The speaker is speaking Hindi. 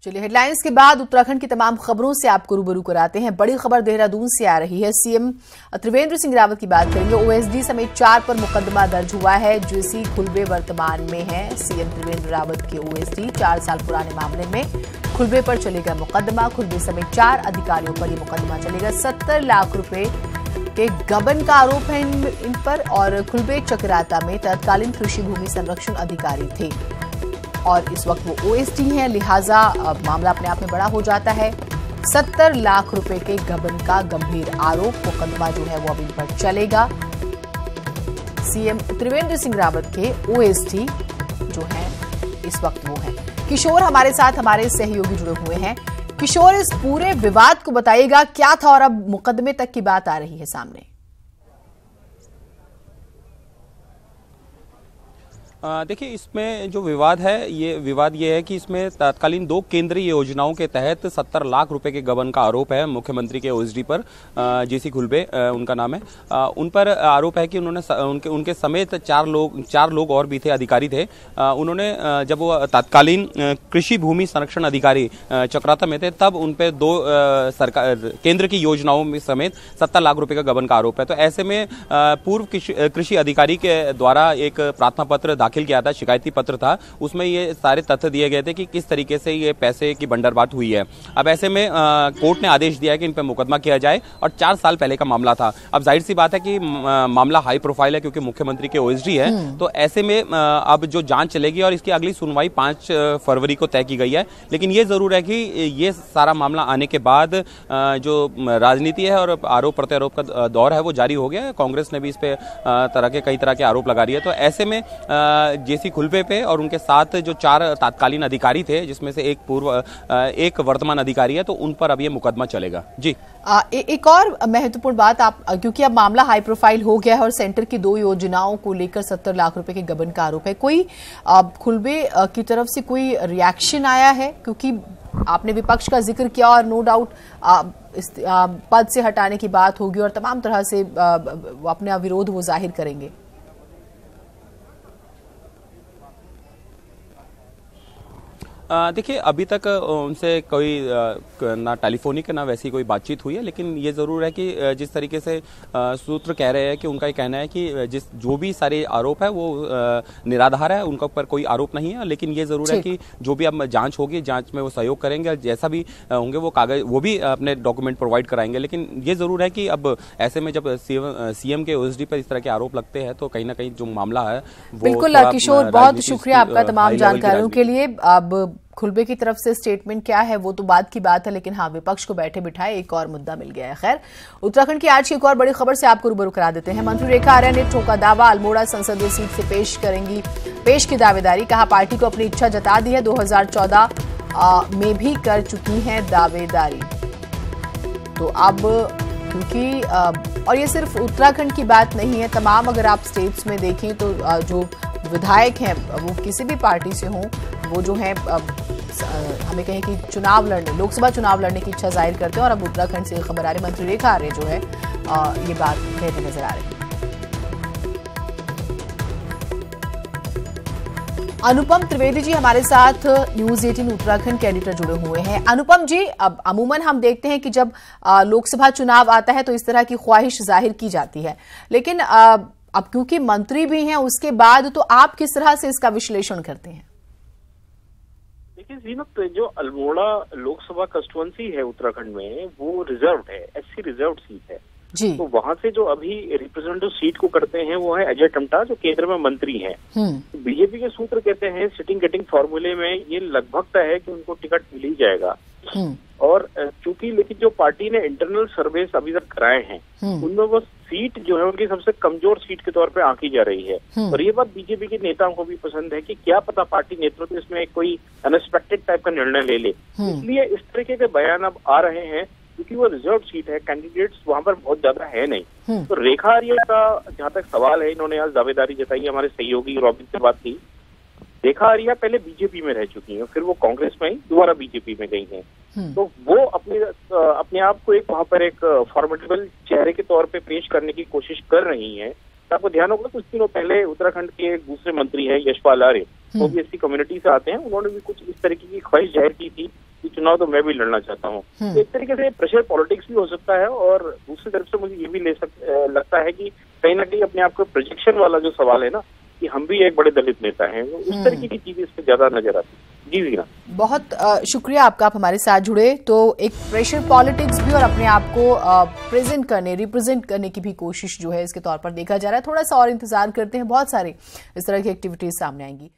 चलिए हेडलाइंस के बाद उत्तराखंड की तमाम खबरों से आपको रूबरू कराते हैं। बड़ी खबर देहरादून से आ रही है। सीएम त्रिवेंद्र सिंह रावत की बात करेंगे। ओएसडी समेत 4 पर मुकदमा दर्ज हुआ है। जेसी खुलबे वर्तमान में है। सीएम त्रिवेंद्र रावत के ओएसडी 4 साल पुराने मामले में खुलबे पर चलेगा मुकदमा। खुलबे समेत 4 अधिकारियों पर यह मुकदमा चलेगा। 70 लाख रुपए के गबन का आरोप है इन पर। और खुलबे चक्राता में तत्कालीन कृषि भूमि संरक्षण अधिकारी थे और इस वक्त वो ओएसडी हैं, लिहाजा मामला अपने आप में बड़ा हो जाता है। 70 लाख रुपए के गबन का गंभीर आरोप, मुकदमा जो है वो अब इन पर चलेगा। सीएम त्रिवेंद्र सिंह रावत के ओएसडी जो है इस वक्त वो है। किशोर हमारे साथ, हमारे सहयोगी जुड़े हुए हैं। किशोर, इस पूरे विवाद को बताइएगा, क्या था और अब मुकदमे तक की बात आ रही है सामने। देखिए, इसमें जो विवाद है ये है कि इसमें तत्कालीन 2 केंद्रीय योजनाओं के तहत 70 लाख रुपए के गबन का आरोप है मुख्यमंत्री के ओएसडी पर। जेसी खुलबे उनका नाम है। उन पर आरोप है कि उन्होंने उनके समेत 4 लोग और भी थे, अधिकारी थे। उन्होंने जब वो तत्कालीन कृषि भूमि संरक्षण अधिकारी चक्राता में थे, तब उन पर 2 सरकार केंद्र की योजनाओं में समेत 70 लाख रुपए का गबन का आरोप है। तो ऐसे में पूर्व कृषि अधिकारी के द्वारा एक प्रार्थना पत्र दाखिल किया था, शिकायती पत्र था। उसमें ये सारे तथ्य दिए गए थे कि किस तरीके से ये पैसे की बंडरबाट हुई है। अब ऐसे में कोर्ट ने आदेश दिया है कि इन पर मुकदमा किया जाए और 4 साल पहले का मामला था। अब जाहिर सी बात है कि मामला हाई प्रोफाइल है क्योंकि मुख्यमंत्री के ओएसडी है। तो ऐसे में अब जो जांच चलेगी और इसकी अगली सुनवाई 5 फरवरी को तय की गई है। लेकिन ये जरूर है कि ये सारा मामला आने के बाद जो राजनीति है और आरोप प्रत्यारोप का दौर है वो जारी हो गया है। कांग्रेस ने भी इस पे कई तरह के आरोप लगा रही है। तो ऐसे में जेसी खुलबे पे और उनके साथ जो 4 तात्कालीन अधिकारी थे, जिसमें से एक वर्तमान अधिकारी है, तो उन पर अब ये मुकदमा चलेगा। जी एक और महत्वपूर्ण बात, आप क्योंकि अब मामला हाई प्रोफाइल हो गया है और सेंटर की 2 योजनाओं को लेकर 70 लाख रुपए के गबन का आरोप है, कोई खुलबे की तरफ से कोई रिएक्शन आया है? क्योंकि आपने विपक्ष का जिक्र किया और नो डाउट पद से हटाने की बात होगी और तमाम तरह से अपना विरोध वो जाहिर करेंगे। देखिए, अभी तक उनसे कोई ना टेलीफोनिक ना वैसी कोई बातचीत हुई है। लेकिन ये जरूर है कि जिस तरीके से सूत्र कह रहे हैं कि उनका ये कहना है कि जो भी सारे आरोप है वो निराधार है, उनका ऊपर कोई आरोप नहीं है। लेकिन ये जरूर है कि जो भी अब जांच होगी, जांच में वो सहयोग करेंगे, जैसा भी होंगे वो कागज वो भी अपने डॉक्यूमेंट प्रोवाइड कराएंगे। लेकिन ये जरूर है कि अब ऐसे में जब सीएम के ओएसडी पर इस तरह के आरोप लगते हैं तो कहीं ना कहीं जो मामला है वो बिल्कुल। किशोर, बहुत शुक्रिया आपका तमाम जानकारियों के लिए। अब खुलबे की तरफ से स्टेटमेंट क्या है वो तो बाद की बात है, लेकिन हाँ, विपक्ष को बैठे बिठाए एक और मुद्दा मिल गया है। खैर, उत्तराखंड की आज की एक और बड़ी खबर से आपको रूबरू करा देते हैं। मंत्री रेखा आर्या ने ठोका दावा, अल्मोड़ा संसदीय सीट से पेश की दावेदारी। कहा पार्टी को अपनी इच्छा जता दी है, 2014 में भी कर चुकी है दावेदारी। तो अब क्योंकि और ये सिर्फ उत्तराखंड की बात नहीं है, तमाम अगर आप स्टेट्स में देखें तो जो विधायक हैं वो किसी भी पार्टी से हों, वो जो है हमें कहें कि लोकसभा चुनाव लड़ने की इच्छा जाहिर करते हैं। और अब उत्तराखंड से खबर आ रही, मंत्री रेखा आर्य जो है ये बात कहते नजर आ रही है। अनुपम त्रिवेदी जी हमारे साथ न्यूज 18 उत्तराखंड के एडिटर जुड़े हुए हैं। अनुपम जी, अब अमूमन हम देखते हैं कि जब लोकसभा चुनाव आता है तो इस तरह की ख्वाहिश जाहिर की जाती है, लेकिन अब क्योंकि मंत्री भी हैं उसके बाद, तो आप किस तरह से इसका विश्लेषण करते हैं? देखिए जीनत, जो अल्मोड़ा लोकसभा कंस्टिट्यूएंसी है उत्तराखंड में वो रिजर्व्ड है, एससी रिजर्व्ड सीट है जी। तो वहां से जो अभी रिप्रेजेंटेटिव सीट को करते हैं वो है अजय टम्टा, जो केंद्र में मंत्री हैं। बीजेपी के सूत्र कहते हैं सिटिंग गेटिंग फॉर्मूले में ये लगभग तय है कि उनको टिकट मिल ही जाएगा। और चूंकि लेकिन जो पार्टी ने इंटरनल सर्वे अभी तक कराए हैं उनमें वो सीट जो है उनकी सबसे कमजोर सीट के तौर पे आंकी जा रही है। और ये बात बीजेपी के नेताओं को भी पसंद है कि क्या पता पार्टी नेतृत्व इसमें कोई अनएक्सपेक्टेड टाइप का निर्णय ले ले। इसलिए इस तरीके के बयान अब आ रहे हैं क्योंकि वो रिजर्व सीट है, कैंडिडेट्स वहां पर बहुत ज्यादा है नहीं। तो रेखा आर्या का जहां तक सवाल है, इन्होंने आज दावेदारी जताई, हमारे सहयोगी रॉबिन से बात की। रेखा आर्या पहले बीजेपी में रह चुकी हैं, फिर वो कांग्रेस में दोबारा बीजेपी में गई हैं। तो वो अपने आप को वहां पर एक फॉर्मेडेबल चेहरे के तौर पे पेश करने की कोशिश कर रही हैं। तो आपको ध्यान होगा कुछ दिनों पहले उत्तराखंड के एक दूसरे मंत्री हैं यशपाल आर्य, वो भी एससी कम्युनिटी से आते हैं, उन्होंने भी कुछ इस तरीके की ख्वाहिश जाहिर की थी कि चुनाव तो मैं भी लड़ना चाहता हूँ। तो एक तरीके से प्रेशर पॉलिटिक्स भी हो सकता है, और दूसरी तरफ से मुझे ये भी लगता है कि कहीं ना कहीं अपने आप को प्रोजेक्शन वाला जो सवाल है ना, कि हम भी एक बड़े दलित नेता हैं, उस तरीके की चीजें इसमें ज्यादा नजर आती है। जी वीना, बहुत शुक्रिया आपका, आप हमारे साथ जुड़े। तो एक प्रेशर पॉलिटिक्स भी और अपने आप को प्रेजेंट करने, रिप्रेजेंट करने की भी कोशिश जो है इसके तौर पर देखा जा रहा है। थोड़ा सा और इंतजार करते हैं, बहुत सारी इस तरह की एक्टिविटीज सामने आएंगी।